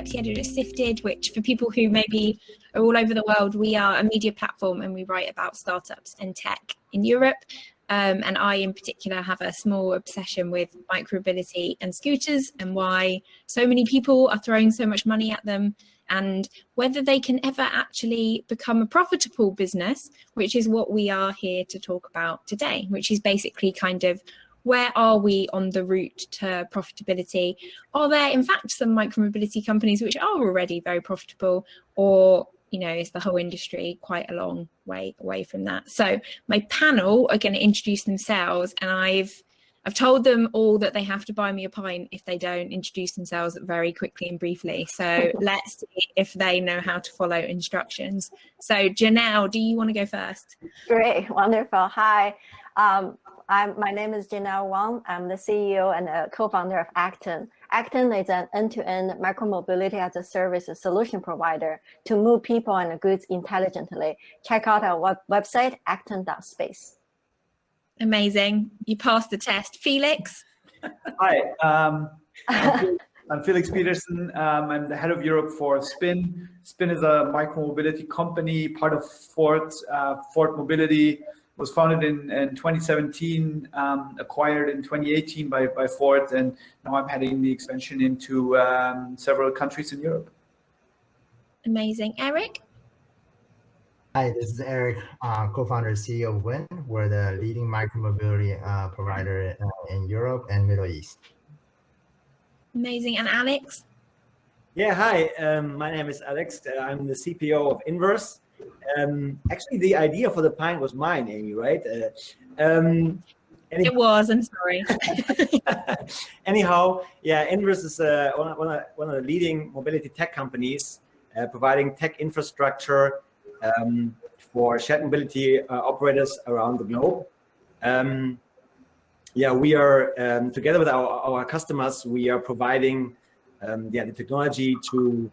deputy editor at Sifted, which for people who maybe are all over the world, we are a media platform and we write about startups and tech in Europe. And I in particular have a small obsession with micromobility and scooters and why so many people are throwing so much money at them and whether they can ever actually become a profitable business, which is what we are here to talk about today, which is basically kind of where are we on the route to profitability? Are there in fact some micromobility companies which are already very profitable, or is the whole industry quite a long way away from that? So my panel are going to introduce themselves, and I've told them all that they have to buy me a pint if they don't introduce themselves very quickly and briefly. So let's see if they know how to follow instructions. So Janelle, do you want to go first? Great, wonderful. Hi, my name is Janelle Wang. I'm the CEO and co-founder of Acton. Acton is an end-to-end micromobility as a service solution provider to move people and goods intelligently. Check out our website, acton.space. Amazing. You passed the test. Felix? Hi, I'm Felix Peterson. I'm the head of Europe for Spin. Spin is a micromobility company, part of Ford. Ford Mobility was founded in 2017, acquired in 2018 by Ford, and now I'm heading the expansion into several countries in Europe. Amazing. Eric? Hi, this is Eric, co-founder and CEO of Win. We're the leading micromobility provider in Europe and Middle East. Amazing. And Alex? Yeah, hi, my name is Alex. I'm the CPO of Inverse. Actually, the idea for the pint was mine, Amy, right? It was, I'm sorry. Anyhow, yeah, Inverse is one of the leading mobility tech companies providing tech infrastructure for shared mobility operators around the globe. Yeah, we are together with our customers. We are providing the technology to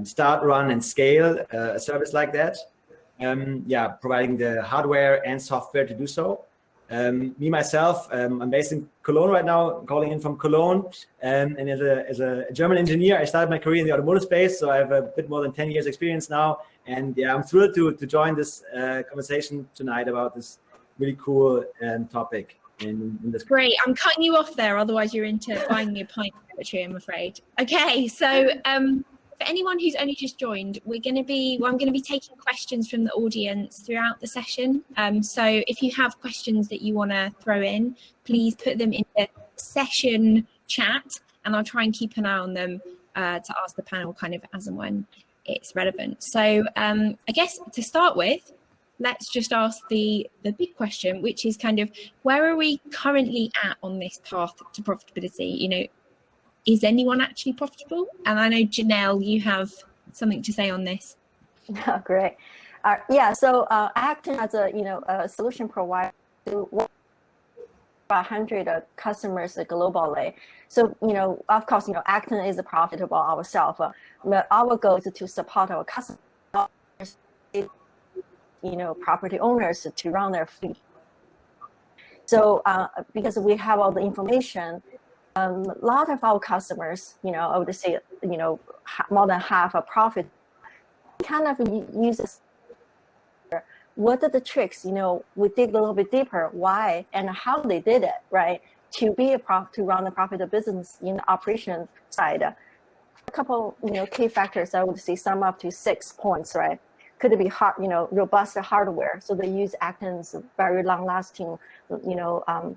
start, run, and scale a service like that. Yeah, providing the hardware and software to do so. Me myself, I'm based in Cologne right now, calling in from Cologne. And as a German engineer, I started my career in the automotive space, so I have a bit more than 10 years experience now. And yeah, I'm thrilled to join this conversation tonight about this really cool topic. In this. Great. I'm cutting you off there, otherwise you're into buying me a pint of poetry, I'm afraid. Okay, so for anyone who's only just joined, I'm going to be taking questions from the audience throughout the session. So if you have questions that you want to throw in, please put them in the session chat, and I'll try and keep an eye on them to ask the panel kind of as and when it's relevant. So I guess to start with, let's just ask the big question, which is kind of where are we currently at on this path to profitability? Is anyone actually profitable? And I know, Janelle, you have something to say on this. Oh, great. Yeah, so Acton as a solution provider to 100 customers globally. So, of course, Acton is profitable ourselves. But our goal is to support our customers, property owners to run their fleet. So because we have all the information, a lot of our customers, I would say, more than half are profit. Kind of uses what are the tricks? We dig a little bit deeper, why and how they did it, right? To run a profitable business in the operation side. A couple, key factors I would say sum up to 6 points, right? Could be robust hardware. So they use Acton's very long-lasting,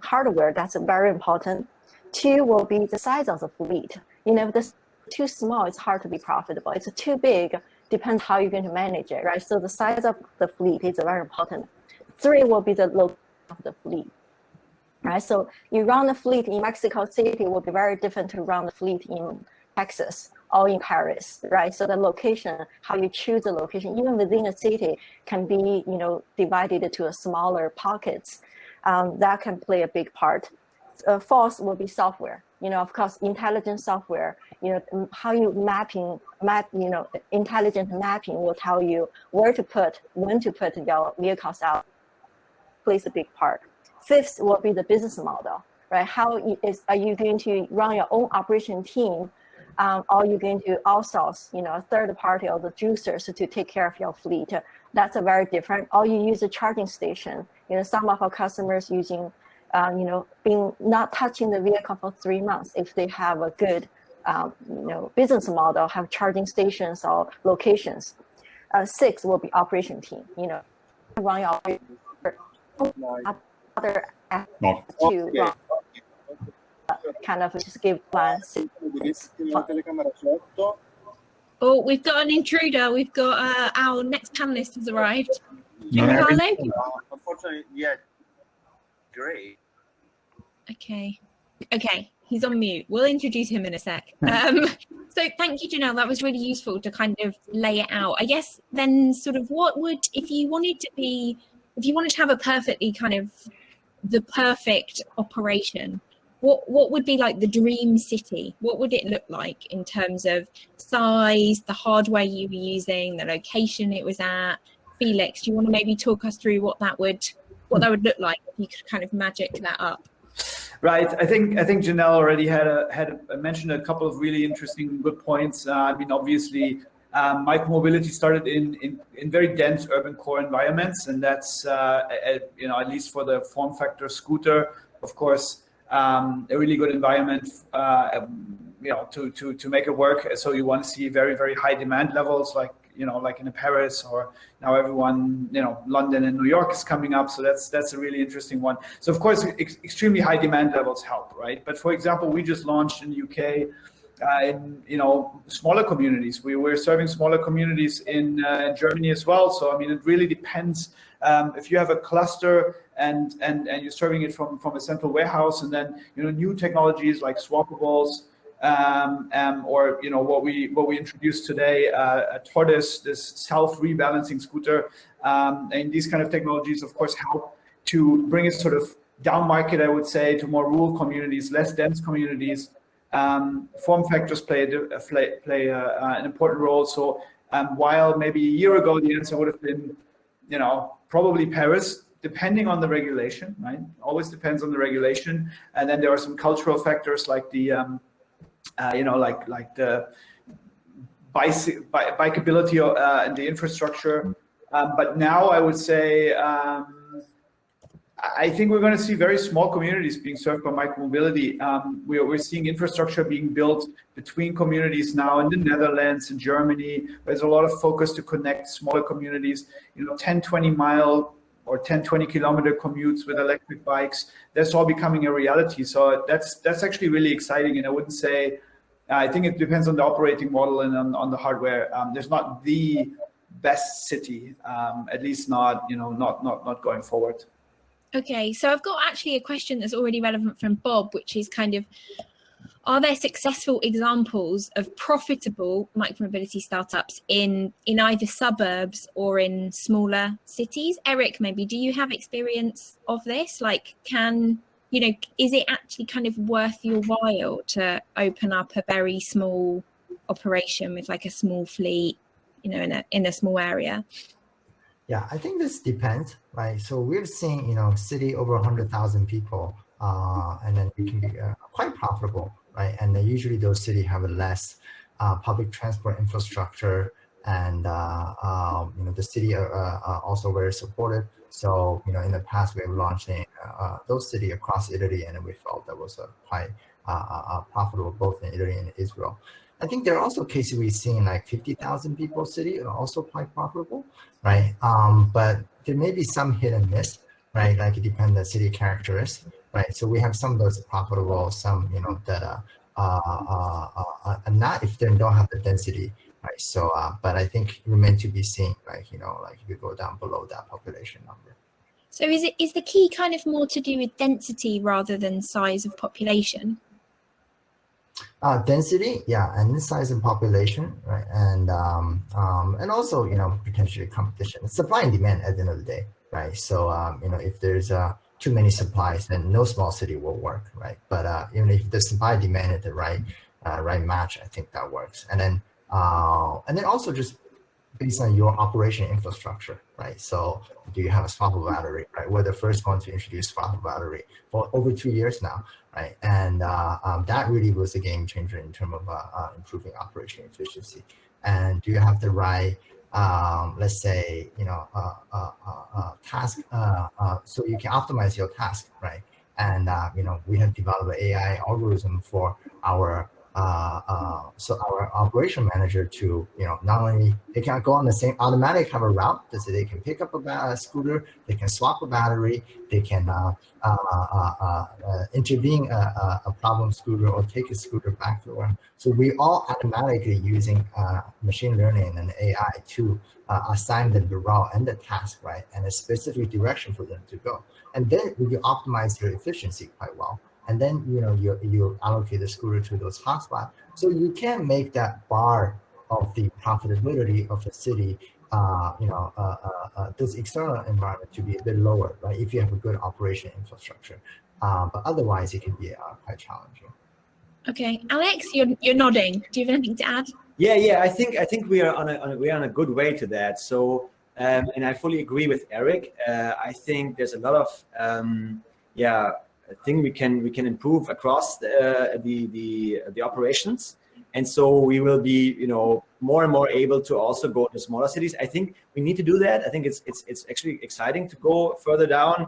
hardware. That's very important. 2 will be the size of the fleet. If it's too small, it's hard to be profitable. It's too big, depends how you're going to manage it, right? So the size of the fleet is very important. 3 will be the location of the fleet, right? So you run the fleet in Mexico City will be very different to run the fleet in Texas or in Paris, right? So the location, how you choose the location, even within a city, can be, divided to a smaller pockets. That can play a big part. 4th will be software. Of course, intelligent software. How you map. Intelligent mapping will tell you when to put your vehicles out. Plays a big part. 5th will be the business model, right? Are you going to run your own operation team? or you're going to outsource, a third party or the juicers to take care of your fleet. That's a very different. Or you use a charging station. Some of our customers using, being not touching the vehicle for 3 months if they have a good, business model, have charging stations or locations. 6 will be operation team. Run your other to run, kind of just give plans. Oh, we've got an intruder. We've got our next panelist has arrived. Unfortunately, yeah. Great. Okay, he's on mute. We'll introduce him in a sec. So thank you, Janelle. That was really useful to kind of lay it out. I guess then sort of what would, if you wanted to have a perfectly kind of the perfect operation, what would be like the dream city? What would it look like in terms of size, the hardware you were using, the location it was at? Felix, do you want to maybe talk us through what that would look like if you could kind of magic that up? Right. I think Janelle already had mentioned a couple of really interesting good points. I mean, obviously, micromobility started in very dense urban core environments, and that's at least for the form factor scooter, of course, a really good environment. To make it work. So you want to see very, very high demand levels, like in Paris, or now everyone, London and New York is coming up. So that's a really interesting one. So of course, extremely high demand levels help, right? But for example, we just launched in the UK in smaller communities. We're serving smaller communities in Germany as well. So I mean, it really depends. If you have a cluster and you're serving it from a central warehouse, and then new technologies like swappables. Or what we introduced today, a Tortoise, this self-rebalancing scooter, and these kind of technologies, of course, help to bring it sort of down market, I would say, to more rural communities, less dense communities. Form factors play an important role. So while maybe a year ago the answer would have been, probably Paris, depending on the regulation, right? Always depends on the regulation, and then there are some cultural factors like the like the bikeability and the infrastructure. But now I would say I think we're going to see very small communities being served by micromobility. We're seeing infrastructure being built between communities now in the Netherlands and Germany. There's a lot of focus to connect smaller communities, 10, 20 mile or 10, 20 kilometer commutes with electric bikes. That's all becoming a reality. So that's actually really exciting. And I wouldn't say, I think it depends on the operating model and on the hardware. There's not the best city, at least not, not going forward. Okay, so I've got actually a question that's already relevant from Bob, which is kind of, are there successful examples of profitable micromobility startups in either suburbs or in smaller cities? Eric, maybe, do you have experience of this? Like, is it actually kind of worth your while to open up a very small operation with like a small fleet, in a small area? Yeah, I think this depends, right? So we're seeing, city over 100,000 people, and then we can be quite profitable, right? And then usually those cities have a less public transport infrastructure, and the city are also very supportive. So in the past we have launched in those cities across Italy, and we felt that was quite profitable both in Italy and Israel. I think there are also cases we've seen like 50,000 people city are also quite profitable, right? But there may be some hit and miss, right? Like it depends on the city characteristics, right? So we have some of those profitable, some that are not if they don't have the density, right? So, but I think it remains to be seen, like if you go down below that population number. So is the key kind of more to do with density rather than size of population? Density, yeah, and the size of population, right, and also potentially competition, supply and demand at the end of the day, right? So if there's too many supplies, then no small city will work, right? But even if the supply demand is the right match, I think that works. And then also just based on your operation infrastructure, right? So do you have a swappable battery, right? We're the first one to introduce swappable battery for over 2 years now, right? And that really was a game changer in terms of improving operation efficiency. And do you have the right, let's say, task, so you can optimize your task, right? And we have developed an AI algorithm for our our operation manager to, not only they can go on the same automatic have a route, so they can pick up a scooter, they can swap a battery, they can intervene a problem scooter or take a scooter back to one. So we all automatically using machine learning and AI to assign them the route and the task, right, and a specific direction for them to go. And then you optimize your efficiency quite well. And then you allocate the scooter to those hotspots, so you can make that bar of the profitability of the city, this external environment to be a bit lower, right? If you have a good operation infrastructure, but otherwise it can be quite challenging. Okay, Alex, you're nodding. Do you have anything to add? Yeah. I think we are on a good way to that. So, and I fully agree with Eric. I think there's a lot of I think we can improve across the operations, and so we will be more and more able to also go to smaller cities. I think we need to do that. I think it's actually exciting to go further down,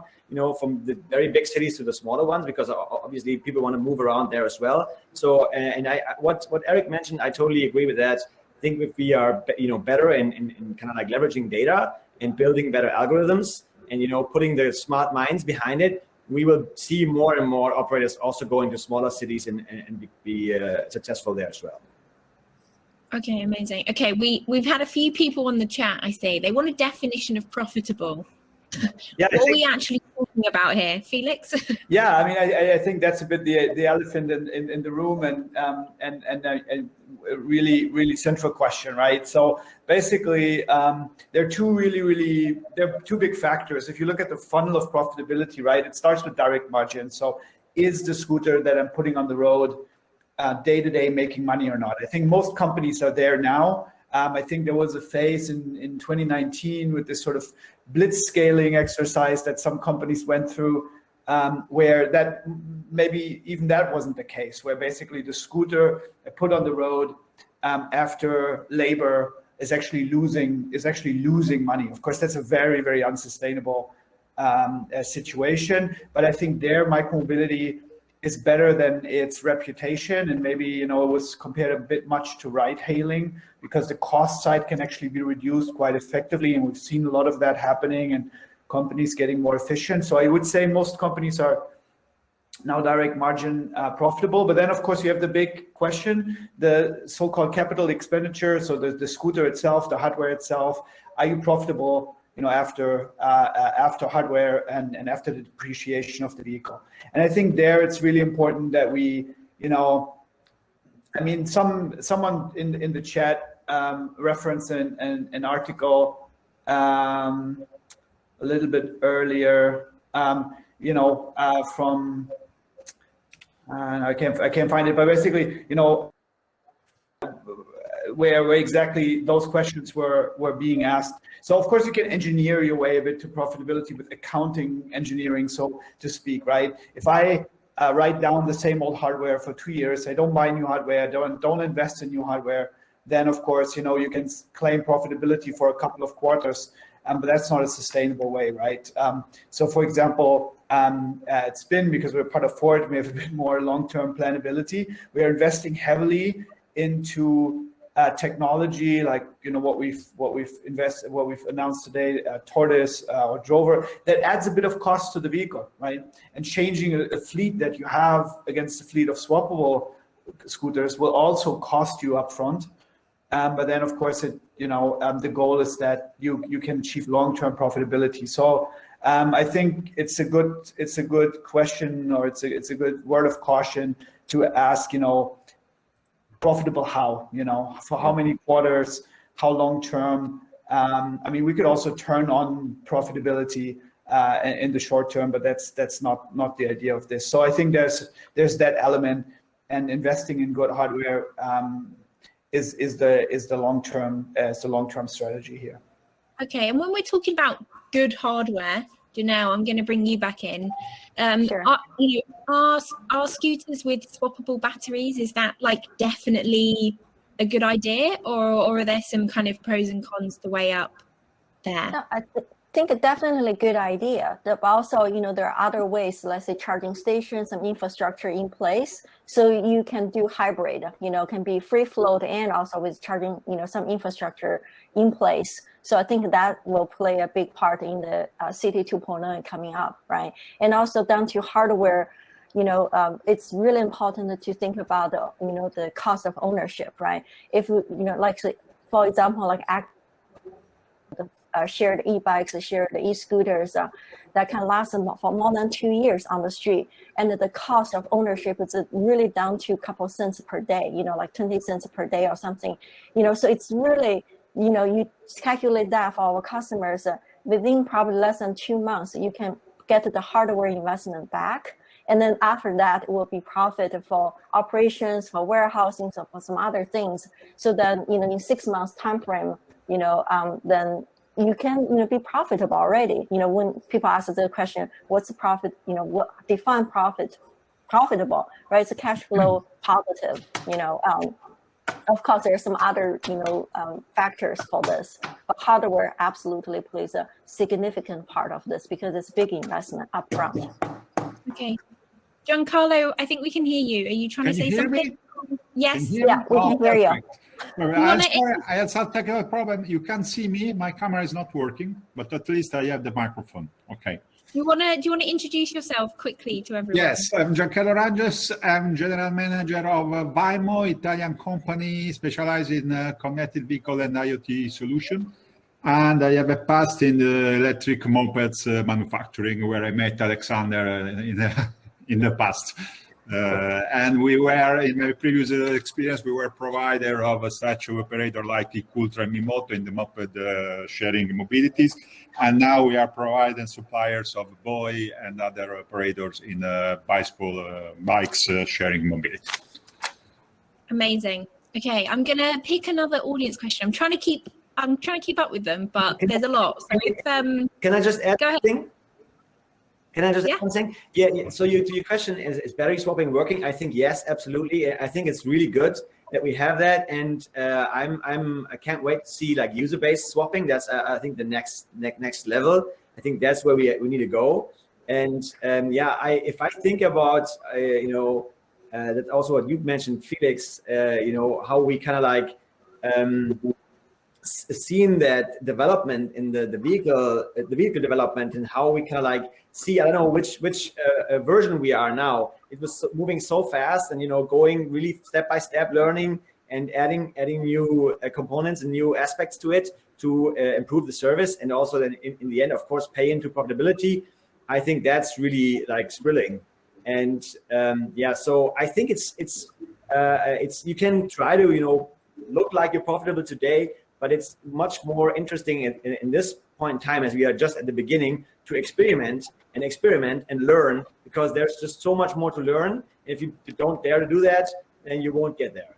from the very big cities to the smaller ones, because obviously people want to move around there as well. So and what Eric mentioned, I totally agree with that. I think if we are better in kind of like leveraging data and building better algorithms and putting the smart minds behind it, we will see more and more operators also going to smaller cities and be successful there as well. Okay, amazing. Okay, we've had a few people on the chat, I see. They want a definition of profitable. Yeah, what are we actually talking about here, Felix? Yeah, I mean, I think that's a bit the elephant in the room, and a really central question, right? So basically, there are two big factors. If you look at the funnel of profitability, right, it starts with direct margin. So is the scooter that I'm putting on the road day to day making money or not? I think most companies are there now. I think there was a phase in 2019 with this sort of blitz scaling exercise that some companies went through, where that maybe even that wasn't the case, where basically the scooter put on the road after labor is actually losing money. Of course, that's a very, very unsustainable situation. But I think their micromobility is better than its reputation, and maybe it was compared a bit much to ride hailing, because the cost side can actually be reduced quite effectively, and we've seen a lot of that happening and companies getting more efficient. So I would say most companies are now direct margin profitable. But then of course you have the big question, the so-called capital expenditure. So the scooter itself, the hardware itself, are you profitable after hardware and after the depreciation of the vehicle? And I think there it's really important that we, I mean, someone in the chat referenced an article a little bit earlier, from I can't find it, but basically, where exactly those questions were being asked. So of course you can engineer your way a bit to profitability with accounting engineering, so to speak, right? If I write down the same old hardware for 2 years, I don't buy new hardware, don't invest in new hardware, then of course, you can claim profitability for a couple of quarters, but that's not a sustainable way, right? So for example, at Spin, because we're part of Ford, we have a bit more long-term planability. We are investing heavily into technology, like what we've announced today, Tortoise or Drover, that adds a bit of cost to the vehicle, right? And changing a fleet that you have against a fleet of swappable scooters will also cost you upfront. But then of course the goal is that you can achieve long-term profitability. So I think it's a good question, or it's a good word of caution to ask, profitable how, for how many quarters, how long term. I mean, we could also turn on profitability in the short term, but that's not the idea of this. So I think there's that element, and investing in good hardware is the long-term strategy here. Okay, and when we're talking about good hardware, Janelle, I'm going to bring you back in. Sure. Are scooters with swappable batteries, is that like definitely a good idea, or are there some kind of pros and cons to weigh up there? No, I think it's definitely a good idea. But also, there are other ways, let's say charging stations, some infrastructure in place. So you can do hybrid, can be free float and also with charging, some infrastructure in place. So I think that will play a big part in the City 2.0 coming up, right? And also down to hardware, it's really important to think about the cost of ownership, right? If like for example, like shared e-bikes, shared e-scooters that can last for more than 2 years on the street, and the cost of ownership is really down to a couple cents per day, like 20 cents per day or something, so it's really, you calculate that for our customers within probably less than 2 months, you can get the hardware investment back. And then after that, it will be profit for operations, for warehousing, so for some other things. So then, in 6 months time frame, then you can be profitable already. When people ask the question, what's the profit, what define profitable, right? It's a cash flow positive. Of course there are some other factors for this, but hardware absolutely plays a significant part of this because it's big investment upfront. Okay, Giancarlo, I think we can hear you. Are you trying to say something? Yes. Yeah, we can hear you. I had some technical problem. You can't see me. My camera is not working, but at least I have the microphone. Okay. Do you want to introduce yourself quickly to everyone? Yes, I'm Giancarlo Rangers. I'm general manager of Vaimo, Italian company specialized in connected vehicle and IoT solution. And I have a past in the electric mopeds manufacturing, where I met Alexander in the past. And we were, in my previous experience, we were provider of such operator like Ecultra and Mimoto in the moped sharing mobilities. And now we are providing suppliers of Boy and other operators in bikes sharing mobility. Amazing. Okay, I'm gonna pick another audience question. I'm trying to keep up with them, but there's a lot. So if, can I just add something? Can I just add something? Yeah. So to your question, is battery swapping working? I think yes, absolutely. I think it's really good that we have that, and I can't wait to see like user-based swapping. That's I think the next level. I think that's where we need to go. And if I think about that's also what you mentioned, Felix. How we kind of like seeing that development in the vehicle development, and how we kind of like see, I don't know which version we are now. It was moving so fast, and going really step by step, learning and adding new components and new aspects to it to improve the service, and also then in the end, of course, pay into profitability. I think that's really like thrilling. And so I think it's you can try to look like you're profitable today, but it's much more interesting in this point in time, as we are just at the beginning, to experiment and learn, because there's just so much more to learn. If you don't dare to do that, then you won't get there.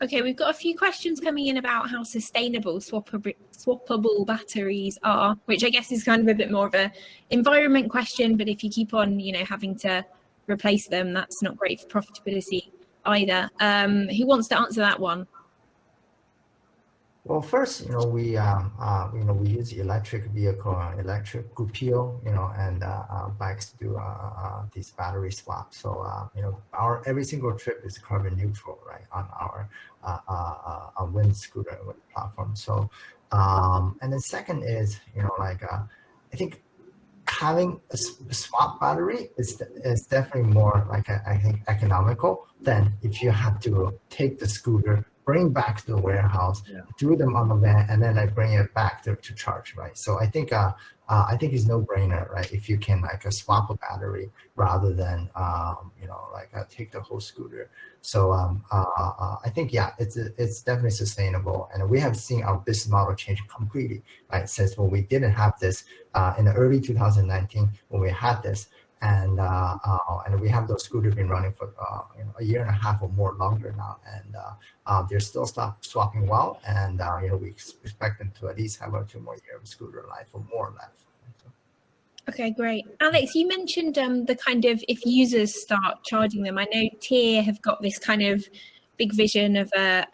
Okay, we've got a few questions coming in about how sustainable swappable batteries are, which I guess is kind of a bit more of a environment question, but if you keep on, having to replace them, that's not great for profitability either. Who wants to answer that one? Well, first, we use electric vehicle, electric Gupio, and bikes to do these battery swaps. So, our every single trip is carbon neutral, right, on our wind scooter platform. So, and the second is, I think having a swap battery is definitely more I think economical than if you have to take the scooter, bring back to the warehouse, do them on the van, and then bring it back to charge, right? So I think it's no brainer, right? If you can swap a battery rather than take the whole scooter. So I think it's definitely sustainable, and we have seen our business model change completely, right? Since when we didn't have this in the early 2019, when we had this, and we have those scooters been running for a year and a half or more longer now, and they're still swapping well, and we expect them to at least have a 2 more years of scooter life or more left. Okay, great. Alex, you mentioned the kind of if users start charging them. I know Tier have got this kind of big vision of a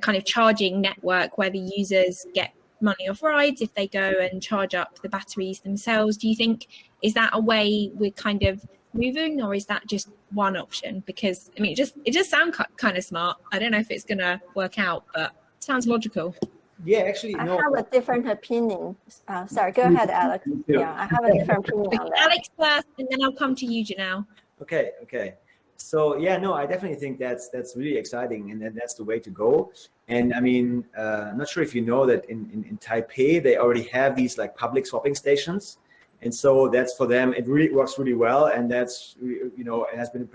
kind of charging network where the users get money off rides if they go and charge up the batteries themselves. Do you think, is that a way we're kind of moving, or is that just one option? Because I mean, it just sounds kind of smart. I don't know if it's going to work out, but it sounds logical. Yeah, actually, I no. have a different opinion. Sorry, go ahead, Alex. Yeah, I have a different opinion on that. Alex first, and then I'll come to you, Janelle. Okay. So yeah, no, I definitely think that's really exciting, and that's the way to go. And I mean, I'm not sure if you know that in Taipei they already have these like public swapping stations, and so that's for them. It really works really well, and that's it has been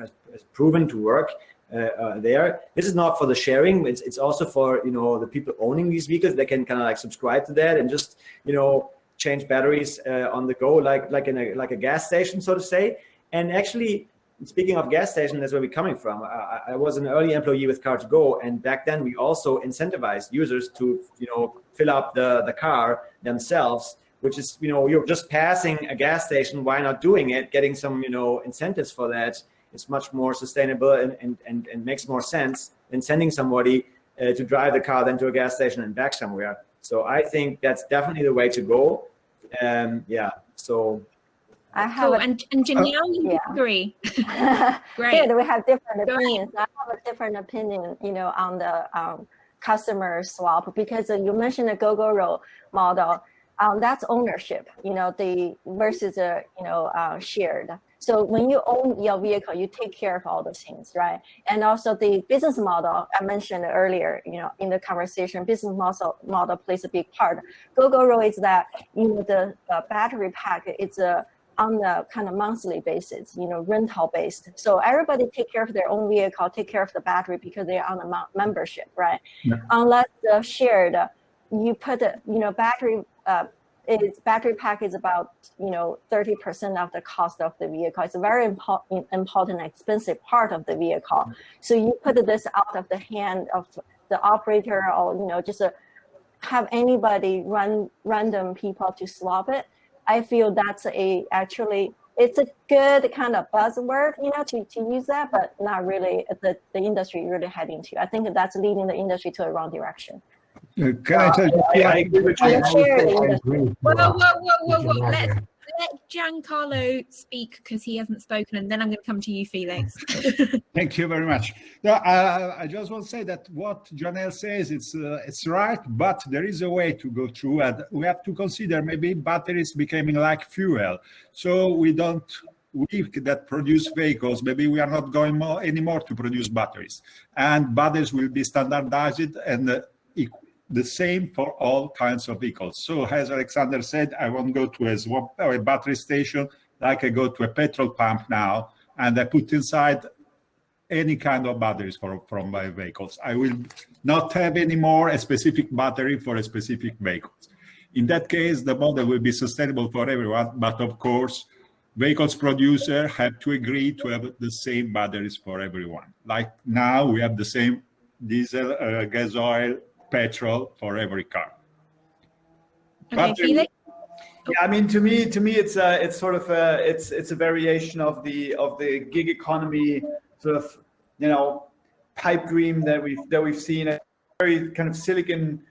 proven to work. There. This is not for the sharing. It's also for the people owning these vehicles. They can kind of like subscribe to that and just change batteries on the go, like in a gas station, so to say. And actually, speaking of gas station, that's where we're coming from. I was an early employee with Car2Go, and back then we also incentivized users to fill up the car themselves, which is you're just passing a gas station. Why not doing it? Getting some incentives for that. It's much more sustainable and makes more sense than sending somebody to drive the car then to a gas station and back somewhere. So I think that's definitely the way to go. Yeah. So I have and Janelle, you agree? Great. We have different opinions. I have a different opinion, on the customer swap, because you mentioned the Gogoro model. That's ownership, the versus shared. So when you own your vehicle, you take care of all those things, right? And also the business model I mentioned earlier, in the conversation, business model plays a big part. Gogoro is that the battery pack is on the kind of monthly basis, rental based. So everybody take care of their own vehicle, take care of the battery because they're on a membership, right? Yeah. Unless the shared, you put battery. Its battery pack is about 30% of the cost of the vehicle. It's a very important, expensive part of the vehicle. So you put this out of the hand of the operator, or just have anybody random people to swap it. I feel that's it's a good kind of buzzword, to use that, but not really the industry really heading to. I think that's leading the industry to the wrong direction. Can I tell you? I agree with you. Whoa. Let Giancarlo speak, because he hasn't spoken, and then I'm going to come to you, Felix. Thank you very much. No, I just want to say that what Janelle says, it's right, but there is a way to go through, and we have to consider maybe batteries becoming like fuel. So we that produce vehicles, maybe we are not going anymore to produce batteries, and batteries will be standardized and the same for all kinds of vehicles. So as Alexander said, I won't go to a battery station like I go to a petrol pump now, and I put inside any kind of batteries from my vehicles. I will not have anymore a specific battery for a specific vehicle. In that case, the model will be sustainable for everyone, but of course, vehicles producer have to agree to have the same batteries for everyone. Like now we have the same diesel, gas oil, petrol for every car. Okay, Felix? Yeah, I mean, to me, it's sort of a variation of the gig economy sort of pipe dream that we've seen. A very kind of Silicon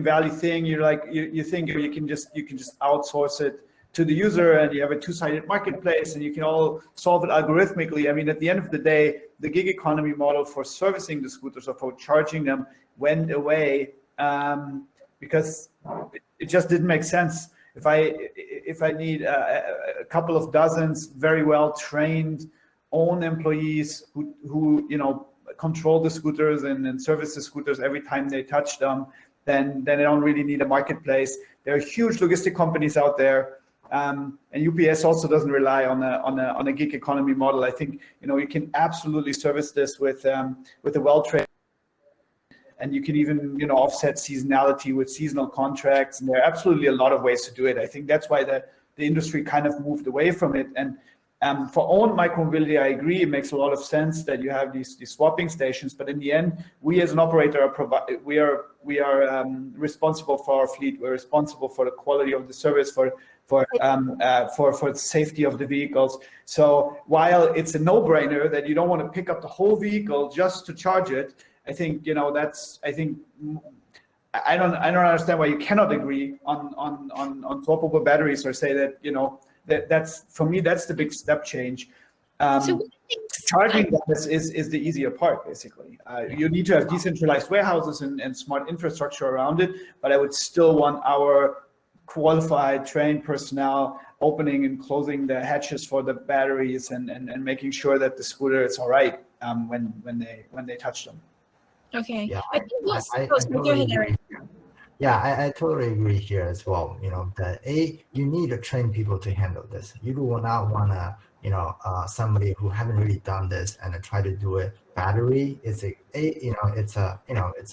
Valley thing. You think you can just outsource it to the user, and you have a two-sided marketplace, and you can all solve it algorithmically. I mean, at the end of the day, the gig economy model for servicing the scooters or for charging them went away because it just didn't make sense. If I need a couple of dozens very well trained own employees who control the scooters and service the scooters every time they touch them, then I don't really need a marketplace. There are huge logistic companies out there, and UPS also doesn't rely on a gig economy model. I think you can absolutely service this with a well-trained. And you can even, offset seasonality with seasonal contracts. And there are absolutely a lot of ways to do it. I think that's why the industry kind of moved away from it. And For own micromobility, I agree. It makes a lot of sense that you have these swapping stations. But in the end, we as an operator we are responsible for our fleet. We're responsible for the quality of the service, for the safety of the vehicles. So while it's a no-brainer that you don't want to pick up the whole vehicle just to charge it, I think I don't understand why you cannot agree on swappable batteries, or say that that's, for me, that's the big step change. So charging them is the easier part, basically. You need to have decentralized warehouses and smart infrastructure around it, but I would still want our qualified, trained personnel opening and closing the hatches for the batteries and making sure that the scooter is all right when they touch them. Okay. Yeah, I think I totally agree. Yeah, I totally agree here as well. That you need to train people to handle this. You do not want to, somebody who haven't really done this and try to do it. Battery is it's a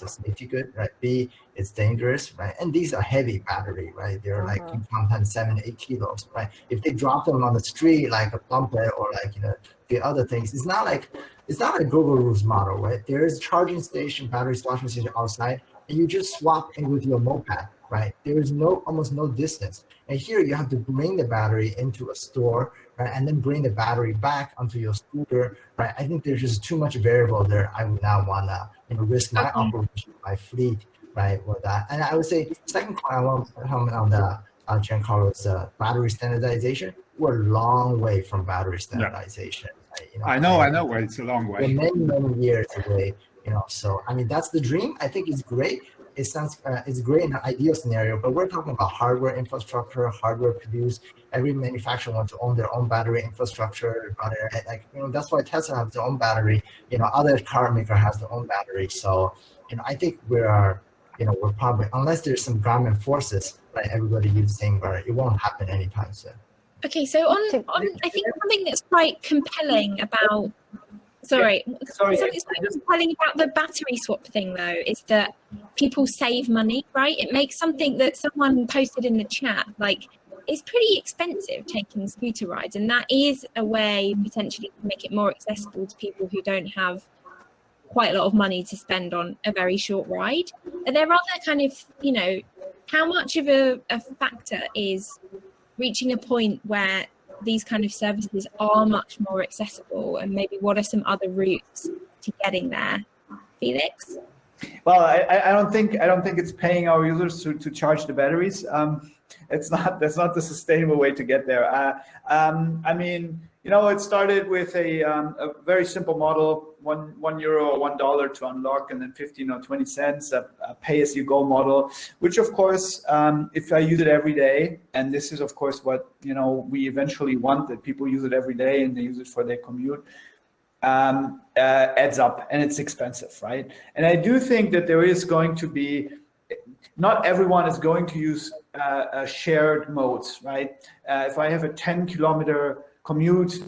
safety good, right? B, it's dangerous, right? And these are heavy battery, right? They're like sometimes 7-8 kilos, right? If they drop them on the street, like a bump it, or like the other things, it's not a Google Roofs model, right? There is charging station, battery swapping station outside, and you just swap in with your moped, right? There is almost no distance. And here you have to bring the battery into a store, right? And then bring the battery back onto your scooter, right? I think there's just too much variable there. I would not want to risk my operation, my fleet, right, with that. And I would say, second point I want to comment on the Giancarlo's battery standardization. We're a long way from battery standardization. Yeah. I know, well, it's a long way. We're many years away. So I mean, that's the dream. I think it's great. It sounds it's great in an ideal scenario, but we're talking about hardware infrastructure, hardware produced. Every manufacturer wants to own their own battery infrastructure. That's why Tesla has their own battery. Other car maker has their own battery. So I think we're probably, unless there's some government forces, right, everybody use the same battery, it won't happen anytime soon. Okay, so on I think something that's quite compelling about something that's quite compelling about the battery swap thing, though, is that people save money, right? It makes something that someone posted in the chat, like, it's pretty expensive taking scooter rides, and that is a way potentially to make it more accessible to people who don't have quite a lot of money to spend on a very short ride. Are there other kind of, how much of a factor is reaching a point where these kind of services are much more accessible, and maybe what are some other routes to getting there? Felix? Well, I don't think it's paying our users to charge the batteries. That's not the sustainable way to get there. I mean, it started with a very simple model, €1 or $1 to unlock, and then 15 or 20 cents, a pay-as-you-go model, which of course, if I use it every day, and this is of course what we eventually want, that people use it every day and they use it for their commute, adds up, and it's expensive, right? And I do think that there is going to be, not everyone is going to use shared modes, right? If I have a 10-kilometer commute,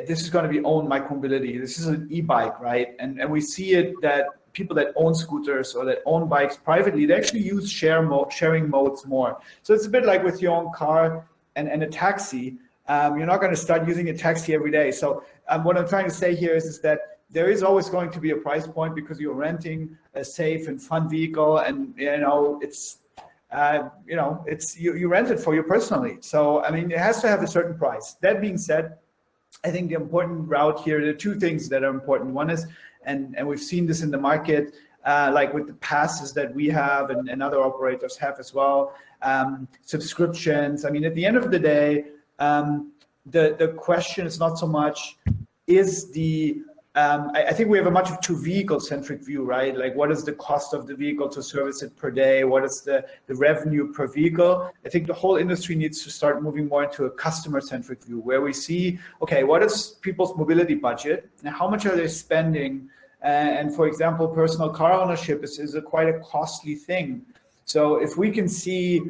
this is going to be own micromobility. This is an e-bike, right? And we see it that people that own scooters or that own bikes privately, they actually use sharing modes more. So it's a bit like with your own car and a taxi. You're not going to start using a taxi every day. So what I'm trying to say here is that there is always going to be a price point, because you're renting a safe and fun vehicle, and it's you rent it for you personally. So I mean, it has to have a certain price. That being said, I think the important route here, there are two things that are important. One is, and we've seen this in the market, like with the passes that we have and other operators have as well, subscriptions. I mean, at the end of the day, the question is not so much is the I think we have a much too vehicle-centric view, right? Like, what is the cost of the vehicle to service it per day? What is the revenue per vehicle? I think the whole industry needs to start moving more into a customer-centric view, where we see, okay, what is people's mobility budget, and how much are they spending? And for example, personal car ownership is quite a costly thing. So if we can see,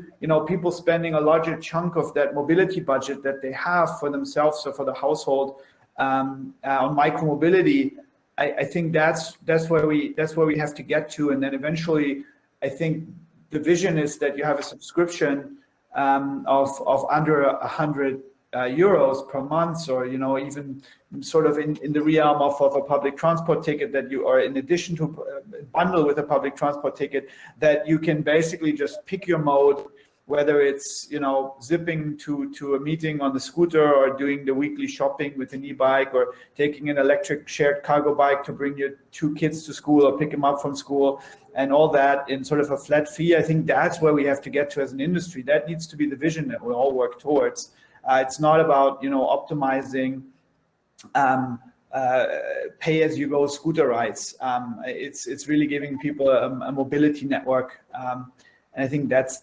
people spending a larger chunk of that mobility budget that they have for themselves or for the household on micromobility, I think that's where we have to get to. And then eventually, I think the vision is that you have a subscription of under $100 euros per month, or even sort of in the realm of a public transport ticket that you are, in addition to bundle with a public transport ticket, that you can basically just pick your mode, whether it's zipping to a meeting on the scooter, or doing the weekly shopping with an e-bike, or taking an electric shared cargo bike to bring your 2 kids to school or pick them up from school, and all that in sort of a flat fee. I think that's where we have to get to as an industry. That needs to be the vision that we all work towards. It's not about optimizing pay-as-you-go scooter rides. It's really giving people a mobility network. And I think that's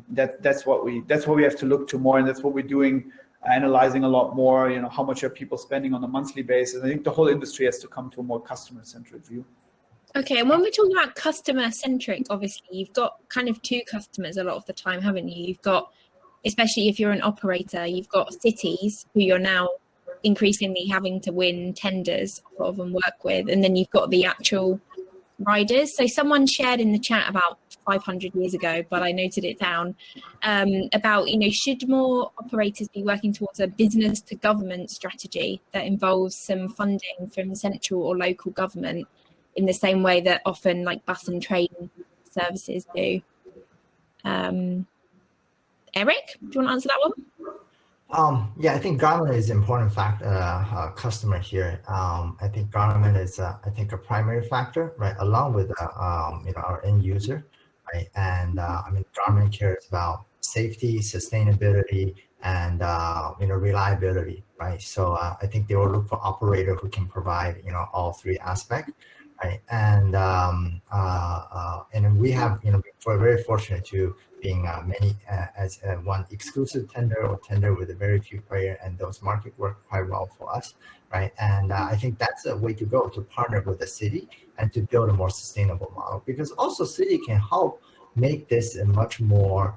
that's what we have to look to more, and that's what we're doing, analyzing a lot more. How much are people spending on a monthly basis? I think the whole industry has to come to a more customer-centric view. Okay, and when we're talking about customer-centric, obviously you've got kind of 2 customers a lot of the time, haven't you? You've got, especially if you're an operator, you've got cities who you're now increasingly having to win tenders of and work with, and then you've got the actual riders. So someone shared in the chat about 500 years ago, but I noted it down, about should more operators be working towards a business to government strategy that involves some funding from central or local government, in the same way that often like bus and train services do. Eric, do you want to answer that one? Yeah, I think government is an important customer here. I think government is, a primary factor, right, along with our end user, right? And government cares about safety, sustainability, and reliability, right? So I think they will look for operator who can provide all 3 aspects, right? And we have we're very fortunate to being many as one exclusive tender or tender with a very few players, and those markets work quite well for us, right? And I think that's a way to go, to partner with the city and to build a more sustainable model, because also city can help make this a much more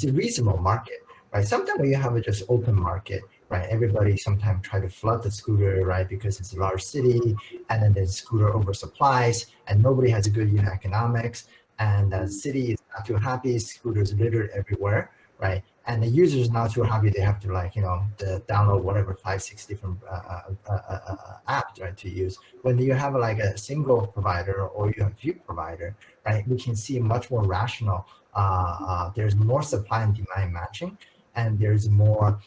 reasonable market, right? Sometimes when you have a just open market, right, everybody sometimes try to flood the scooter, right, because it's a large city, and then the scooter oversupplies, and nobody has a good unit economics, and the city is not too happy, scooters littered everywhere, right? And the users not too happy, they have to download whatever 5-6 different apps, right, to use. When you have like a single provider or you have few provider, right, we can see much more rational. There's more supply and demand matching, and there's more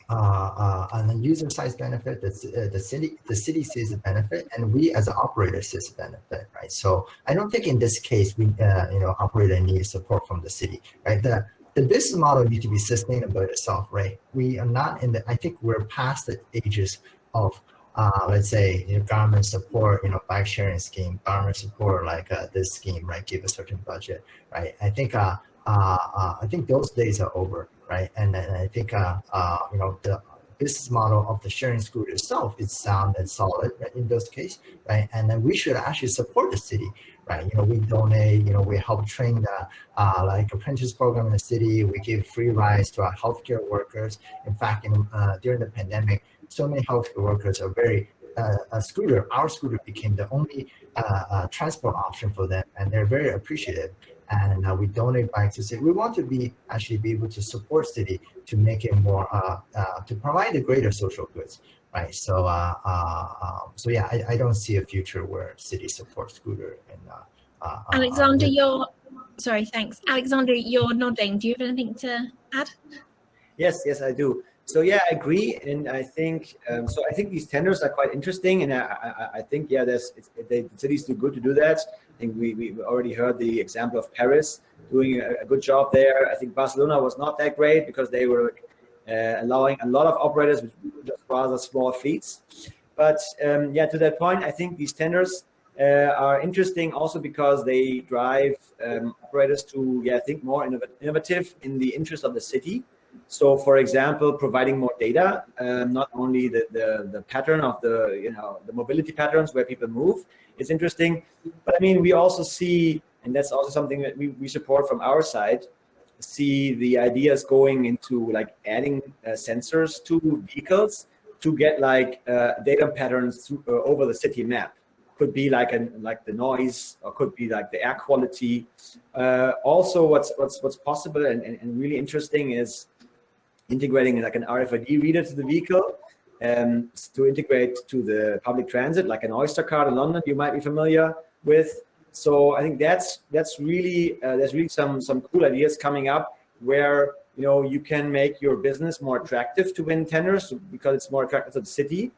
on the user side benefit. The city sees the benefit, and we as an operator sees the benefit, right? So I don't think in this case we operator needs support from the city, right? The business model needs to be sustainable itself, right? We are not I think we're past the ages of let's say government support, bike sharing scheme, government support like this scheme, right? Give a certain budget, right? I think those days are over, right? And I think the business model of the sharing scooter itself is sound and solid, right, in those cases, right? And then we should actually support the city, right? We donate, we help train the like apprentice program in the city. We give free rides to our healthcare workers. In fact, during the pandemic, so many healthcare workers are very our scooter became the only transport option for them, and they're very appreciative. And we donate bikes to city. We want to be able to support city to make it more to provide the greater social goods, right? So yeah, I don't see a future where city supports scooter. And Alexander, sorry, thanks. Alexander, you're nodding. Do you have anything to add? Yes, I do. So yeah, I agree, and I think I think these tenders are quite interesting, and I think the cities do good to do that. I think we already heard the example of Paris doing a good job there. I think Barcelona was not that great because they were allowing a lot of operators with just rather small fleets. But to that point, I think these tenders are interesting also because they drive operators to think more innovative in the interest of the city. So, for example, providing more data, not only the pattern of the mobility patterns where people move is interesting, but I mean, we also see, and that's also something that we support from our side, see the ideas going into like adding sensors to vehicles to get like data patterns over the city map. Could be like the noise, or could be like the air quality. Also, what's possible and really interesting is integrating like an RFID reader to the vehicle, to integrate to the public transit, like an Oyster card in London, you might be familiar with. So I think that's really there's really some cool ideas coming up where you can make your business more attractive to win tenders because it's more attractive to the city.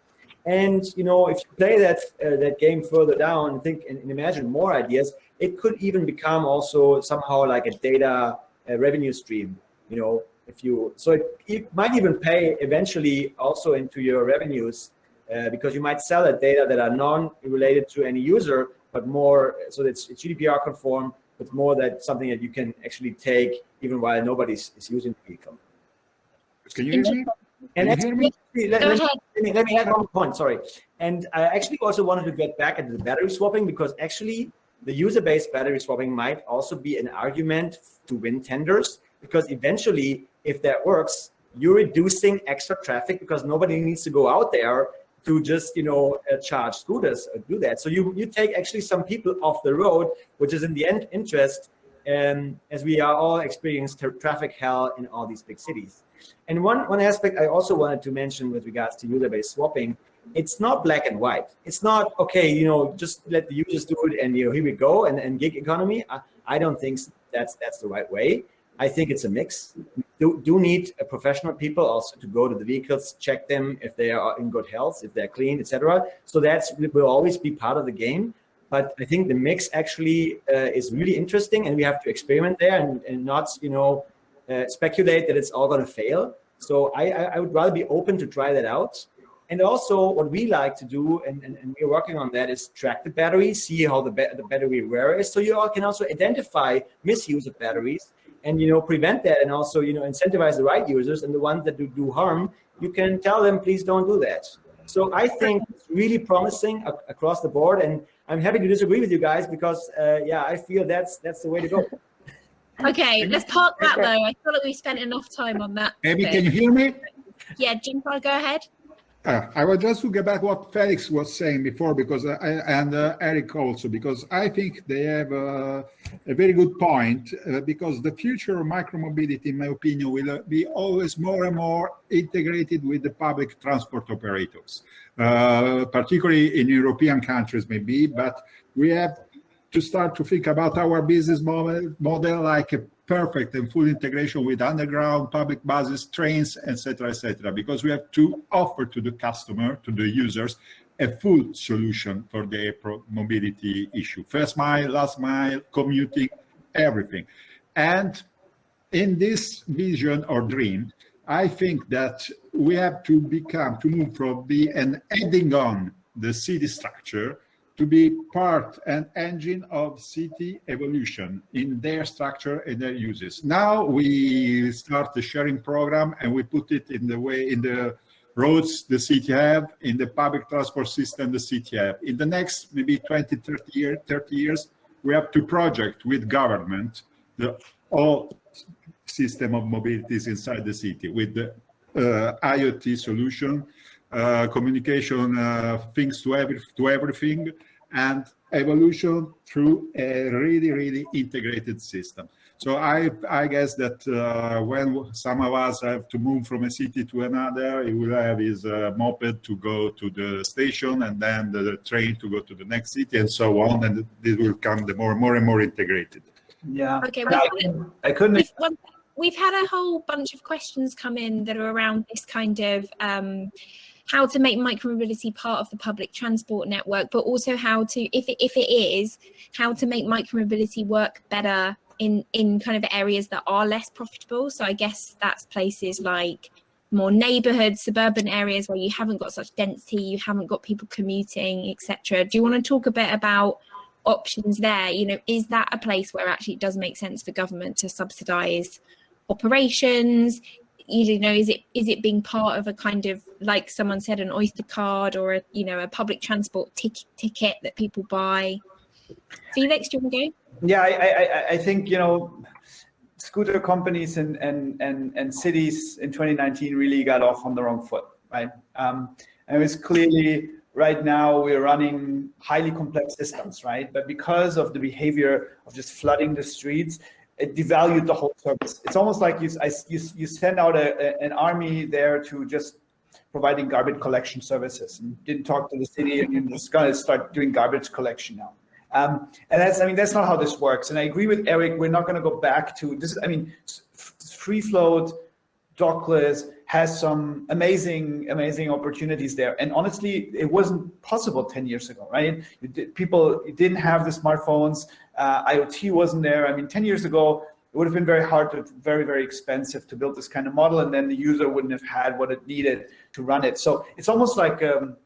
And if you play that game further down and think and imagine more ideas, it could even become also somehow like a data revenue stream. It might even pay eventually also into your revenues because you might sell that data that are non-related to any user, but more so that it's GDPR conform, but more that something that you can actually take even while nobody's using the vehicle. Can you hear me? And actually, let me add one point, sorry. And I actually also wanted to get back into the battery swapping because actually the user-based battery swapping might also be an argument to win tenders because eventually, if that works, you're reducing extra traffic because nobody needs to go out there to just charge scooters or do that. So you take actually some people off the road, which is in the end interest, as we are all experiencing traffic hell in all these big cities. And one aspect I also wanted to mention with regards to user-based swapping, it's not black and white. It's not, okay, just let the users do it and here we go and gig economy. I don't think that's the right way. I think it's a mix. We do need professional people also to go to the vehicles, check them if they are in good health, if they're clean, etc. So that will always be part of the game. But I think the mix actually is really interesting, and we have to experiment there and not speculate that it's all going to fail. So I would rather be open to try that out. And also what we like to do, and we're working on that, is track the battery, see how the battery wear is. So you all can also identify misuse of batteries and prevent that, and also incentivize the right users, and the ones that do harm, you can tell them, please don't do that. So I think it's really promising across the board, and I'm happy to disagree with you guys because I feel that's the way to go. Okay, let's park that though. I feel like we spent enough time on that. Amy, can you hear me? Yeah, Jim, go ahead. I was just to get back what Felix was saying before, because and Eric also, because I think they have a very good point, because the future of micromobility, in my opinion, will be always more and more integrated with the public transport operators, particularly in European countries maybe, but we have to start to think about our business model like a perfect and full integration with underground, public buses, trains, etc., because we have to offer to the customer, to the users, a full solution for their mobility issue. First mile, last mile, commuting, everything. And in this vision or dream, I think that we have to move from an adding on the city structure to be part and engine of city evolution in their structure and their uses. Now we start the sharing program and we put it in the roads the city have, in the public transport system the city have. In the next maybe 20, 30 years, we have to project with government the all system of mobilities inside the city with the IoT solution, communication, things to everything, and evolution through a really, really integrated system. So I guess that when some of us have to move from a city to another, he will have his moped to go to the station, and then the train to go to the next city, and so on, and this will come the more and more integrated. Yeah. Okay. We've had a whole bunch of questions come in that are around this kind of how to make micromobility part of the public transport network, but also how to, if it is, how to make micromobility work better in kind of areas that are less profitable. So I guess that's places like more neighborhoods, suburban areas where you haven't got such density, you haven't got people commuting, etc. Do you want to talk a bit about options there? Is that a place where actually it does make sense for government to subsidize operations? Is it being part of a kind of, like someone said, an Oyster card, or a public transport ticket that people buy? Felix, do you want to go? Yeah, I think scooter companies and cities in 2019 really got off on the wrong foot, right? And it was clearly right now we're running highly complex systems, right? But because of the behavior of just flooding the streets, it devalued the whole service. It's almost like you send out an army there to just providing garbage collection services and didn't talk to the city, and you're just going to start doing garbage collection now. And that's not how this works. And I agree with Eric, we're not going to go back to this. I mean, free float, dockless has some amazing opportunities there. And honestly, it wasn't possible 10 years ago, right? People didn't have the smartphones. IoT wasn't there. I mean, 10 years ago, it would have been very hard, very, very expensive to build this kind of model, and then the user wouldn't have had what it needed to run it. So it's almost like, an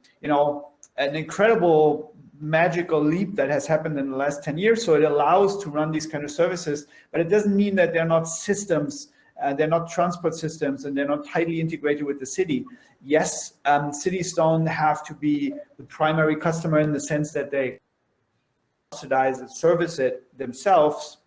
incredible magical leap that has happened in the last 10 years. So it allows to run these kind of services, but it doesn't mean that they're not systems, they're not transport systems, and they're not tightly integrated with the city. Yes, cities don't have to be the primary customer in the sense that they subsidize and service it themselves.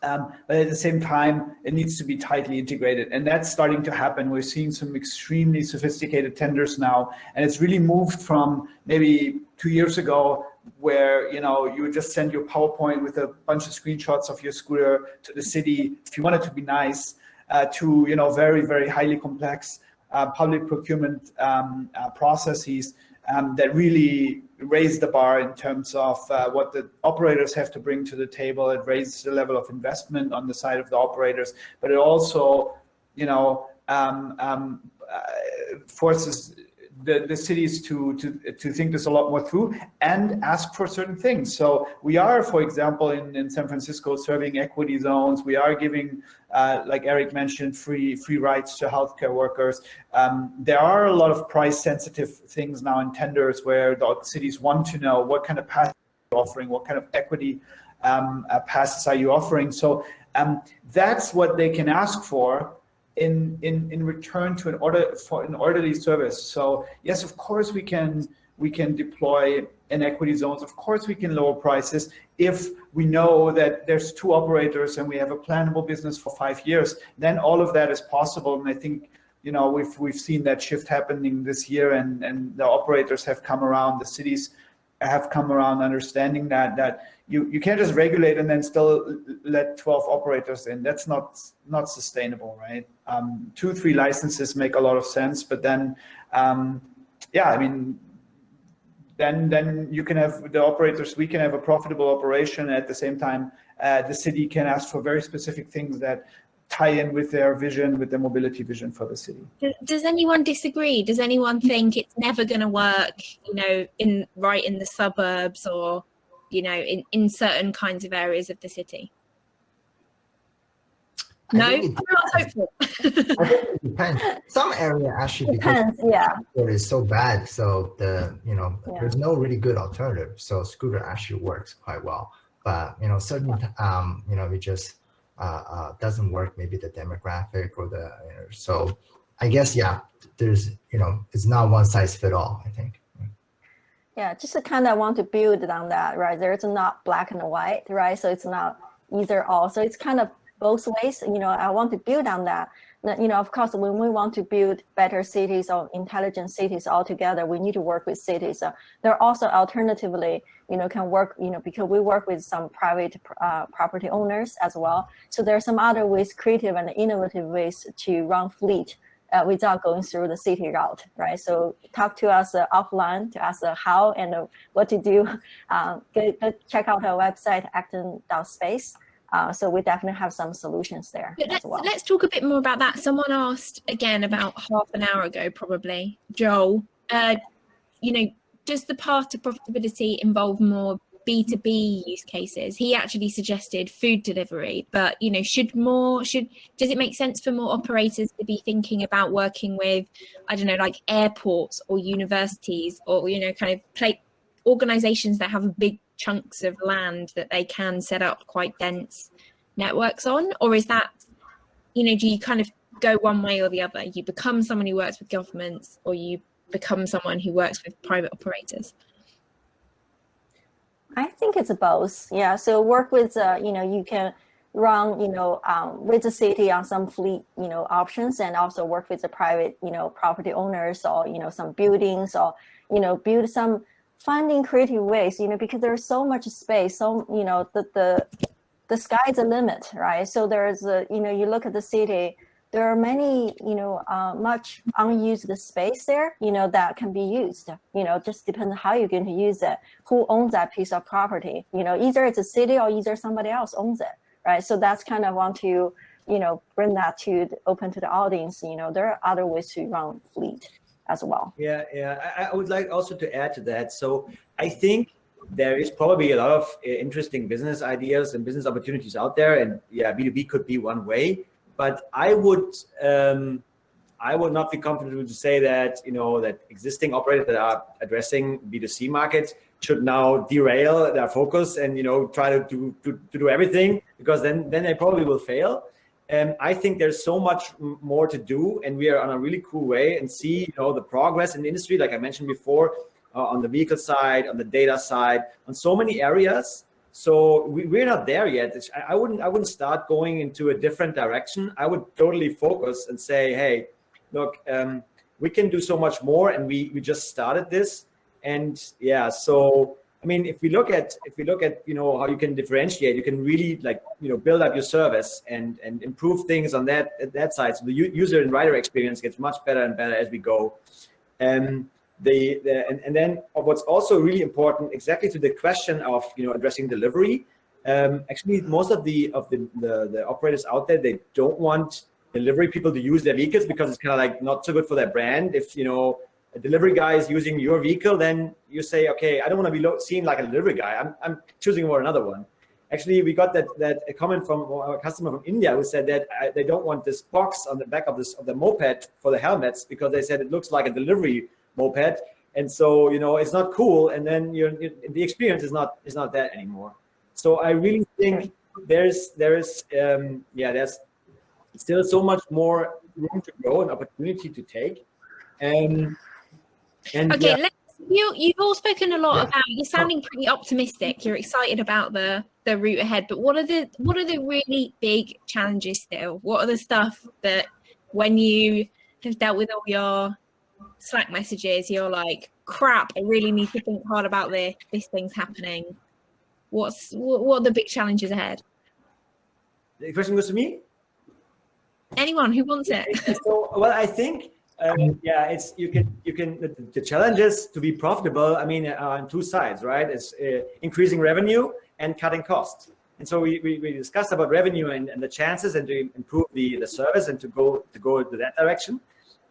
But at the same time, it needs to be tightly integrated, and that's starting to happen. We're seeing some extremely sophisticated tenders now, and it's really moved from maybe 2 years ago, where you would just send your PowerPoint with a bunch of screenshots of your scooter to the city if you want it to be nice, to very, very highly complex public procurement processes that really raise the bar in terms of what the operators have to bring to the table. It raises the level of investment on the side of the operators, but it also, forces the cities to think this a lot more through and ask for certain things. So we are, for example, in San Francisco, serving equity zones. We are giving, like Eric mentioned, free rights to healthcare workers. There are a lot of price-sensitive things now in tenders where the cities want to know what kind of passes you're offering, what kind of equity passes are you offering. So that's what they can ask for in return to an orderly service. So yes, of course we can deploy inequity zones. Of course we can lower prices if we know that there's 2 operators and we have a plannable business for 5 years. Then all of that is possible, and I think we've seen that shift happening this year, and the operators have come around, the cities have come around understanding that you can't just regulate and then still let 12 operators in. That's not sustainable, right? 2-3 licenses make a lot of sense, but then then you can have the operators, we can have a profitable operation. At the same time, the city can ask for very specific things that tie in with their vision, with their mobility vision for the city. Does anyone disagree? Does anyone think it's never going to work, in the suburbs or, in certain kinds of areas of the city? No, I'm not hopeful. I think it depends. Some area actually Depends, yeah. It is so bad, so there's no really good alternative. So scooter actually works quite well, but certain it just doesn't work. Maybe the demographic or so I guess there's it's not one size fit all, I think. Yeah, just to kind of want to build on that, right? There's not black and white, right? So it's not either or. So it's kind of both ways. I want to build on that. Of course, when we want to build better cities or intelligent cities altogether, we need to work with cities. There are also alternatively, can work, because we work with some private property owners as well. So there are some other ways, creative and innovative ways to run fleet without going through the city route, right? So talk to us offline to ask how and what to do. Go check out our website, acton.space. So we definitely have some solutions there as well. Let's talk a bit more about that. Someone asked again about half an hour ago, probably, Joel, does the path to profitability involve more B2B use cases? He actually suggested food delivery, but does it make sense for more operators to be thinking about working with, I don't know, like airports or universities or kind of organizations that have big chunks of land that they can set up quite dense networks on? Or is that, do you kind of go one way or the other? You become someone who works with governments, or you become someone who works with private operators? I think it's both. Yeah. So work with, you can run, with the city on some fleet, options, and also work with the private, property owners or, some buildings or, build some finding creative ways, because there's so much space. So, the the sky's the limit, right? So there's you look at the city, there are many, much unused space there, that can be used, just depends on how you're going to use it, who owns that piece of property, either it's a city or either somebody else owns it, right? So that's kind of want to, bring that open to the audience, there are other ways to run fleet as well. Yeah, I would like also to add to that. So I think there is probably a lot of interesting business ideas and business opportunities out there, and yeah, B2B could be one way. But I would not be comfortable to say that that existing operators that are addressing B2C markets should now derail their focus and try to do everything, because then they probably will fail. I think there's so much more to do, and we are on a really cool way and see the progress in the industry, like I mentioned before, on the vehicle side, on the data side, on so many areas. So we're not there yet. I wouldn't start going into a different direction. I would totally focus and say, hey, look, we can do so much more, and we just started this. And yeah, so I mean, if we look at how you can differentiate, you can really build up your service and improve things on that side. So the user and rider experience gets much better and better as we go. And then what's also really important, exactly to the question of addressing delivery. Actually, most of the operators out there, they don't want delivery people to use their vehicles because it's kind of like not so good for their brand. If a delivery guy is using your vehicle, then you say, okay, I don't want to be seen like a delivery guy. I'm choosing for another one. Actually, we got that a comment from a customer from India who said that they don't want this box on the back of the moped for the helmets because they said it looks like a delivery moped, and so it's not cool, and then the experience is not that anymore. So I really think there's still so much more room to grow and opportunity to take. And okay, you've all spoken a lot about, you're sounding pretty optimistic, you're excited about the route ahead, but what are the really big challenges still? What are the stuff that when you have dealt with all your Slack messages, you're like, crap, I really need to think hard about this thing's happening? What are the big challenges ahead? The question goes to me? Anyone who wants it. So, well, I think it's you can the challenges to be profitable, I mean, on two sides, right? It's increasing revenue and cutting costs. And so we discussed about revenue and the chances, and to improve the service and to go to that direction.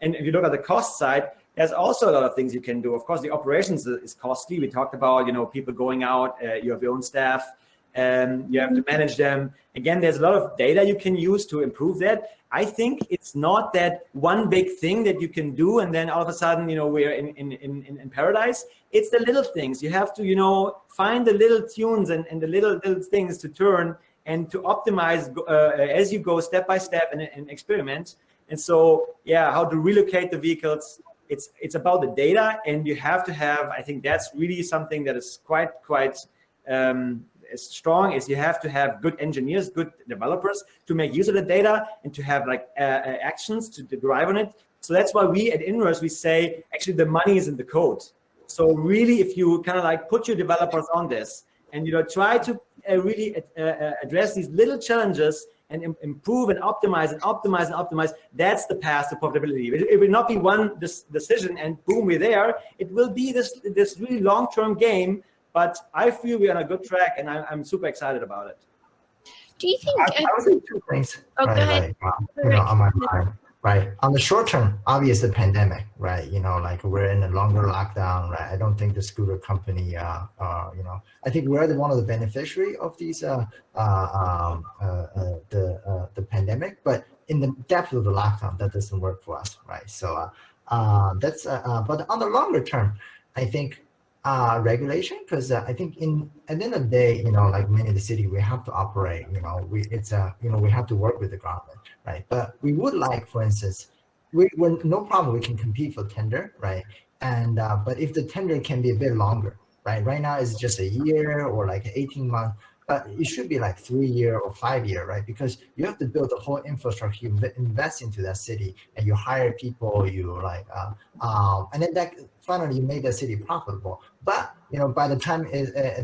And if you look at the cost side, there's also a lot of things you can do. Of course, the operations is costly. We talked about, people going out, you have your own staff, you have to manage them. Again, there's a lot of data you can use to improve that. I think it's not that one big thing that you can do and then all of a sudden, we're in paradise. It's the little things. You have to, find the little tunes and the little things to turn and to optimize as you go step by step and experiment. And so, how to relocate the vehicles, it's about the data, and you have to have, I think that's really something that is quite as strong, as you have to have good engineers, good developers to make use of the data and to have actions to drive on it. So that's why we at Inverse, we say, actually the money is in the code. So really, if you kind of put your developers on this and, try to really address these little challenges and improve and optimize, that's the path to profitability. It will not be one decision and boom, we're there. It will be this really long-term game, but I feel we're on a good track, and I'm super excited about it. Do you think? I would say two things. Oh, right, go ahead. On my mind. Right. On the short term, obviously the pandemic, right? We're in a longer lockdown, right? I don't think the scooter company, I think we're one of the beneficiary of these, the pandemic, but in the depth of the lockdown, that doesn't work for us, right? So that's, but on the longer term, I think regulation, because I think at the end of the day, like many of the city, we have to operate. We have to work with the government, right? But we would like, for instance, we're no problem. We can compete for tender, right? And but if the tender can be a bit longer, right? Right now it's just a year or 18 months. But it should be 3 year or 5 year, right? Because you have to build the whole infrastructure, you invest into that city, and you hire people, and then that finally you make that city profitable. But by the time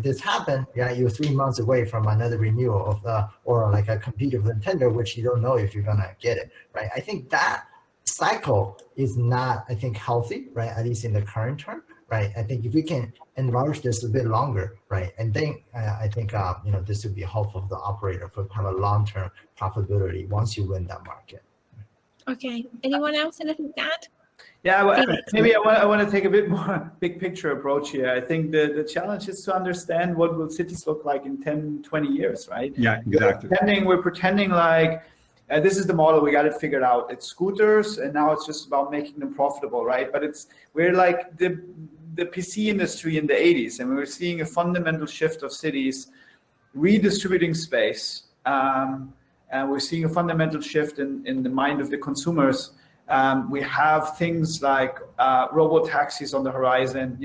this happened, you're 3 months away from another renewal of or like a competitive tender, which you don't know if you're gonna get it, right? I think that cycle is not, I think, healthy, right? At least in the current term, right? I think if we can enlarge this a bit longer, right? And then I think, this would be helpful for the operator for have a long-term profitability once you win that market. Okay. Anyone else anything to add? Yeah, maybe I want to take a bit more big picture approach here. I think the challenge is to understand what will cities look like in 10, 20 years, right? Yeah, exactly. We're pretending like this is the model, we got it figured out. It's scooters, and now it's just about making them profitable, right? But we're like the PC industry in the 80s, and we're seeing a fundamental shift of cities redistributing space. And we're seeing a fundamental shift in the mind of the consumers. We have things like robo taxis on the horizon.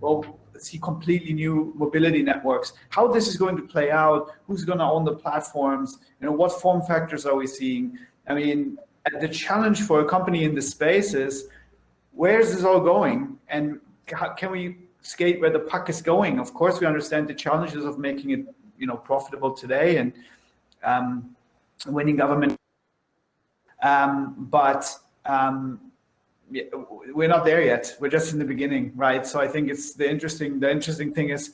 We'll see completely new mobility networks. How this is going to play out, who's going to own the platforms, what form factors are we seeing? I mean, the challenge for a company in this space is, where is this all going? And how can we skate where the puck is going? Of course, we understand the challenges of making it, profitable today and winning government. But we're not there yet. We're just in the beginning, right? So I think it's the interesting thing is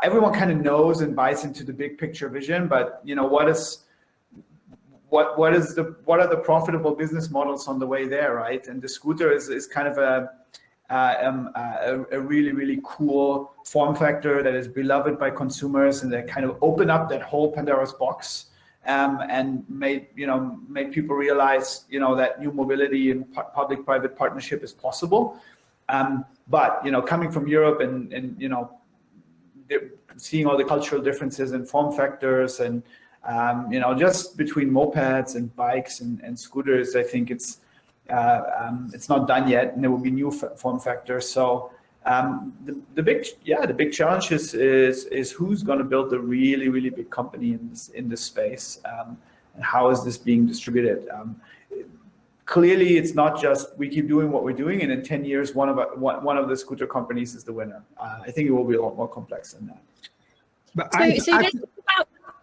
everyone kind of knows and buys into the big picture vision, but what are the profitable business models on the way there, right? And the scooter is kind of a really, really cool form factor that is beloved by consumers, and that kind of open up that whole Pandora's box. And made people realize that new mobility and public-private partnership is possible. But coming from Europe and seeing all the cultural differences and form factors and just between mopeds and bikes and scooters, I think it's not done yet, and there will be new form factors. So the big challenge is who's going to build a really, really big company in this space, and how is this being distributed? Clearly, it's not just we keep doing what we're doing, and in 10 years, one of the scooter companies is the winner. I think it will be a lot more complex than that. But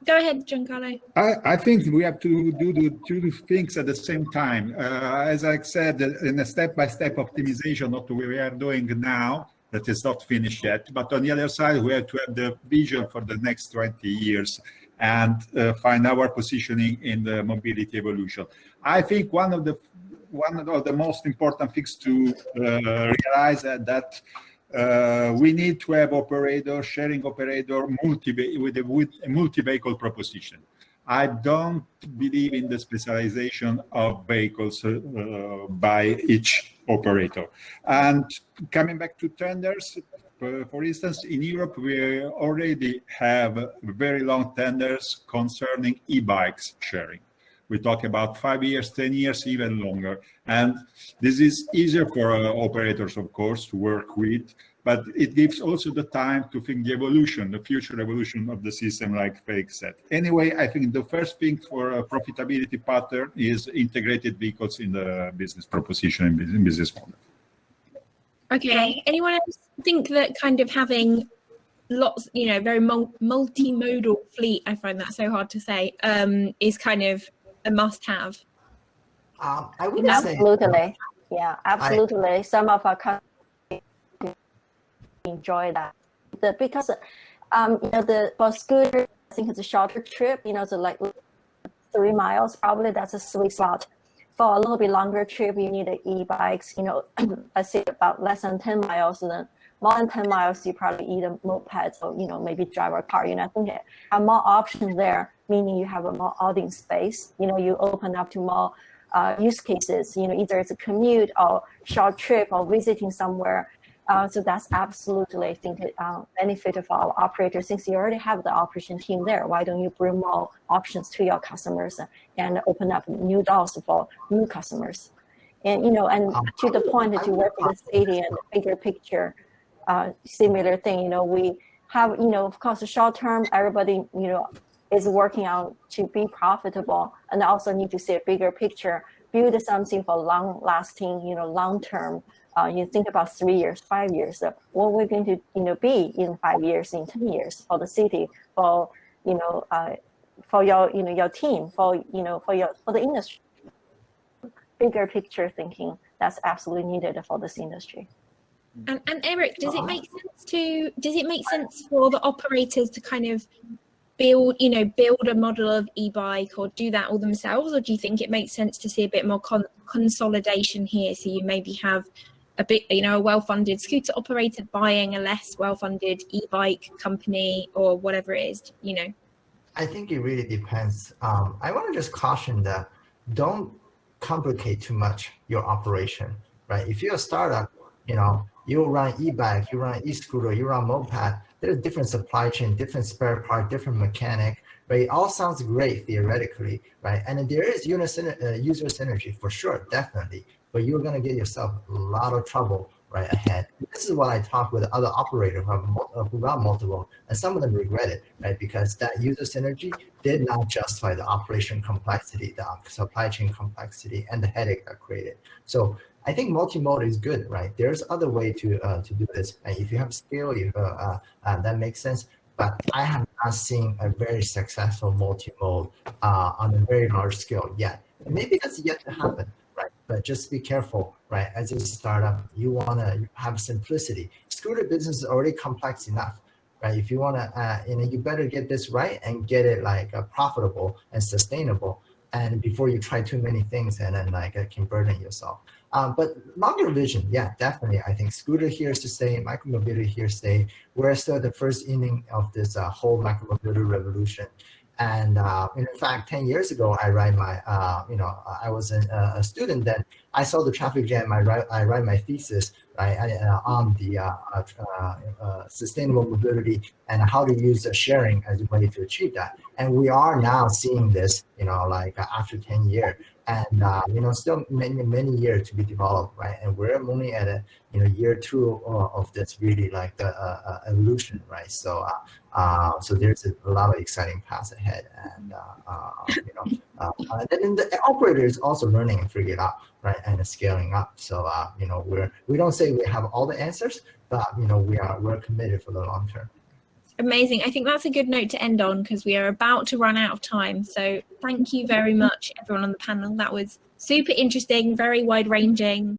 go ahead, Giancarlo. I think we have to do the two things at the same time. As I said, in a step-by-step optimization of what we are doing now, that is not finished yet. But on the other side, we have to have the vision for the next 20 years and find our positioning in the mobility evolution. I think one of the most important things to realize that we need to have sharing operator with a multi-vehicle proposition. I don't believe in the specialization of vehicles by each operator. And coming back to tenders, for instance, in Europe, we already have very long tenders concerning e-bikes sharing. We talk about 5 years, 10 years, even longer. And this is easier for operators, of course, to work with, but it gives also the time to think the future evolution of the system, like Felix said. Anyway, I think the first thing for a profitability pattern is integrated vehicles in the business proposition and business model. Okay. Anyone else think that kind of having lots, very multimodal fleet, I find that so hard to say, is kind of a must-have? I would say absolutely. Yeah, absolutely. Some of our customers enjoy that because for scooter, I think it's a shorter trip. So like 3 miles, probably that's a sweet spot. For a little bit longer trip, you need e-bikes. I say about less than 10 miles, and then more than 10 miles, you probably need a moped or maybe drive a car. I think there are more options there, meaning you have a more audience space. You open up to more use cases. Either it's a commute or short trip or visiting somewhere. So that's absolutely, I think, benefit of our operators. Since you already have the operation team there, why don't you bring more options to your customers and open up new doors for new customers? And and to the point that you work with the city and the bigger picture, similar thing. We have, of course, the short term, everybody, is working out to be profitable, and also need to see a bigger picture build something for long lasting, long term. You think about 3 years, 5 years, what we're going to, be in 5 years, in 10 years for the city, for, for your, your team, for the industry. Bigger picture thinking that's absolutely needed for this industry. And Eric, does it make sense for the operators to kind of build a model of e-bike or do that all themselves, or do you think it makes sense to see a bit more consolidation here, so you maybe have a bit, a well-funded scooter operator buying a less well-funded e-bike company or whatever it is, I think it really depends. I want to just caution that don't complicate too much your operation, right? If you're a startup, you run e-bike, you run e-scooter, you run moped, there's different supply chain, different spare part, different mechanic, right? It all sounds great theoretically, right? And there is user synergy for sure, definitely, but you're going to get yourself a lot of trouble right ahead. This is what I talk with other operators who run multiple, and some of them regret it, right? Because that user synergy did not justify the operation complexity, the supply chain complexity, and the headache that created. So I think multi-mode is good, right? There's other way to do this. And if you have scale, that makes sense. But I have not seen a very successful multi-mode on a very large scale yet. And maybe that's yet to happen, right? But just be careful, right? As a startup, you want to have simplicity. Scooter business is already complex enough, right? If you want to, you better get this right and get it profitable and sustainable. And before you try too many things and then can burden yourself. But longer vision, yeah, definitely. I think scooter here is to stay, micromobility here to stay. We're still at the first inning of this whole micromobility revolution. And in fact, 10 years ago, I ride my, I was a student then. I saw the traffic jam. I write my thesis on the sustainable mobility and how to use sharing as a way to achieve that. And we are now seeing this, after 10 years. And still many years to be developed, right? And we're only at a year 2 of this really the evolution, right? So so there's a lot of exciting paths ahead, and then the operator is also learning and figuring it out, right? And scaling up. So we don't say we have all the answers, but we're committed for the long term. Amazing. I think that's a good note to end on because we are about to run out of time. So thank you very much, everyone on the panel. That was super interesting, very wide ranging.